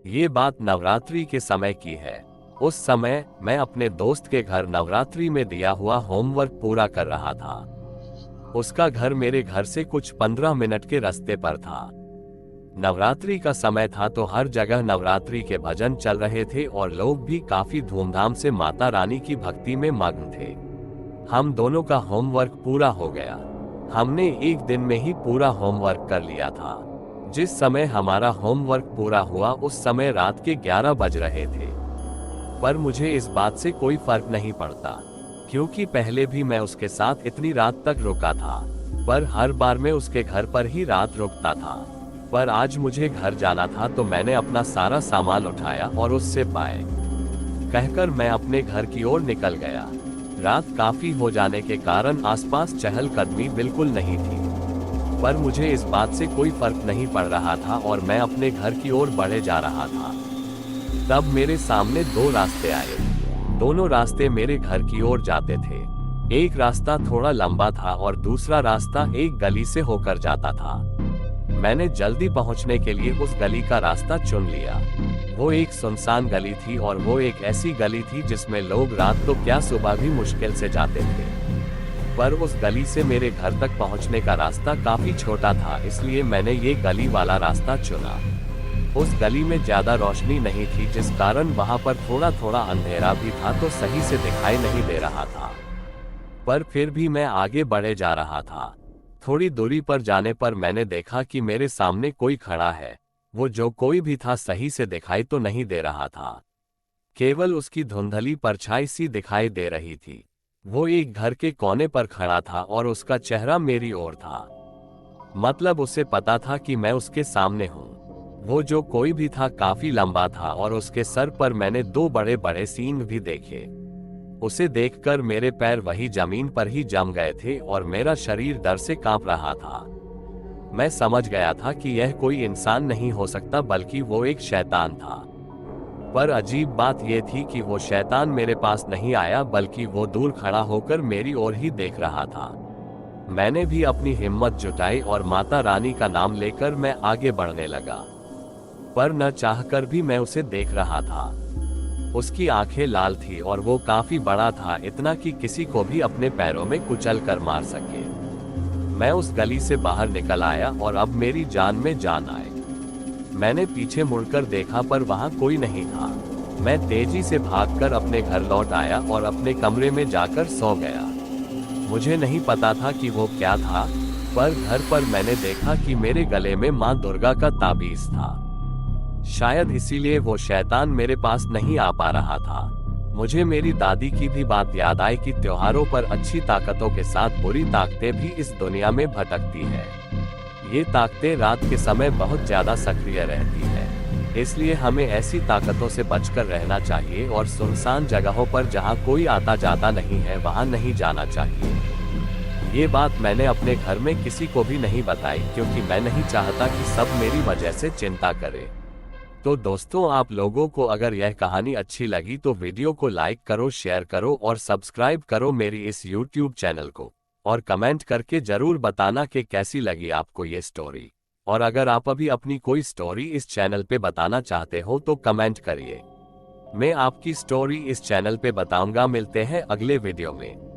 ये बात नवरात्रि के समय की है। उस समय मैं अपने दोस्त के घर नवरात्रि में दिया हुआ होमवर्क पूरा कर रहा था। उसका घर मेरे घर से कुछ 15 मिनट के रास्ते पर था। नवरात्रि का समय था तो हर जगह नवरात्रि के भजन चल रहे थे और लोग भी काफी धूमधाम से माता रानी की भक्ति में मग्न थे। हम दोनों का होमवर्क पूरा हो गया। हमने एक दिन में ही पूरा होमवर्क कर लिया था। जिस समय हमारा होमवर्क पूरा हुआ उस समय रात के 11 बज रहे थे। पर मुझे इस बात से कोई फर्क नहीं पड़ता, क्योंकि पहले भी मैं उसके साथ इतनी रात तक रुका था, पर हर बार मैं उसके घर पर ही रात रुकता था। पर आज मुझे घर जाना था तो मैंने अपना सारा सामान उठाया और उससे बाय कहकर मैं अपने घर की ओर निकल गया। रात काफी हो जाने के कारण आसपास चहलकदमी बिल्कुल नहीं थी, पर मुझे इस बात से कोई फर्क नहीं पड़ रहा था और मैं अपने घर की ओर बढ़े जा रहा था। तब मेरे सामने दो रास्ते आए। दोनों रास्ते मेरे घर की ओर जाते थे। एक रास्ता थोड़ा लंबा था और दूसरा रास्ता एक गली से होकर जाता था। मैंने जल्दी पहुंचने के लिए उस गली का रास्ता चुन लिया। वो एक सुनसान गली थी और वो एक ऐसी गली थी जिसमें लोग रात तो क्या सुबह भी मुश्किल से जाते थे। पर उस गली से मेरे घर तक पहुंचने का रास्ता काफी छोटा था, इसलिए मैंने ये गली वाला रास्ता चुना। उस गली में ज्यादा रोशनी नहीं थी, जिस कारण वहां पर थोड़ा थोड़ा अंधेरा भी था तो सही से दिखाई नहीं दे रहा था। पर फिर भी मैं आगे बढ़े जा रहा था। थोड़ी दूरी पर जाने पर मैंने देखा कि मेरे सामने कोई खड़ा है। वो जो कोई भी था सही से दिखाई तो नहीं दे रहा था, केवल उसकी धुंधली परछाई सी दिखाई दे रही थी। वो एक घर के कोने पर खड़ा था और उसका चेहरा मेरी ओर था। मतलब उसे पता था कि मैं उसके सामने हूँ। वो जो कोई भी था काफी लंबा था और उसके सर पर मैंने दो बड़े बड़े सींग भी देखे। उसे देखकर मेरे पैर वही जमीन पर ही जम गए थे और मेरा शरीर डर से कांप रहा था। मैं समझ गया था कि यह कोई इंसान नहीं हो सकता, बल्कि वो एक शैतान था। पर अजीब बात यह थी कि वो शैतान मेरे पास नहीं आया, बल्कि वो दूर खड़ा होकर मेरी ओर ही देख रहा था। मैंने भी अपनी हिम्मत जुटाई और माता रानी का नाम लेकर मैं आगे बढ़ने लगा। पर न चाहकर भी मैं उसे देख रहा था। उसकी आंखें लाल थी और वो काफी बड़ा था, इतना कि किसी को भी अपने पैरों में कुचल कर मार सके। मैं उस गली से बाहर निकल आया और अब मेरी जान में जान आए। मैंने पीछे मुड़कर देखा पर वहां कोई नहीं था। मैं तेजी से भागकर अपने घर लौट आया और अपने कमरे में जाकर सो गया। मुझे नहीं पता था कि वो क्या था, पर घर पर मैंने देखा कि मेरे गले में माँ दुर्गा का ताबीज था। शायद इसीलिए वो शैतान मेरे पास नहीं आ पा रहा था। मुझे मेरी दादी की भी बात याद आई कि त्योहारों पर अच्छी ताकतों के साथ बुरी ताकतें भी इस दुनिया में भटकती है। ये ताकतें रात के समय बहुत ज्यादा सक्रिय रहती है, इसलिए हमें ऐसी ताकतों से बचकर रहना चाहिए और सुनसान जगहों पर जहां कोई आता जाता नहीं है वहां नहीं जाना चाहिए। ये बात मैंने अपने घर में किसी को भी नहीं बताई, क्योंकि मैं नहीं चाहता कि सब मेरी वजह से चिंता करें। तो दोस्तों, आप लोगों को अगर यह कहानी अच्छी लगी तो वीडियो को लाइक करो, शेयर करो और सब्सक्राइब करो मेरी इस YouTube चैनल को। और कमेंट करके जरूर बताना कि कैसी लगी आपको ये स्टोरी। और अगर आप अभी अपनी कोई स्टोरी इस चैनल पे बताना चाहते हो तो कमेंट करिए। मैं आपकी स्टोरी इस चैनल पे बताऊंगा। मिलते हैं अगले वीडियो में।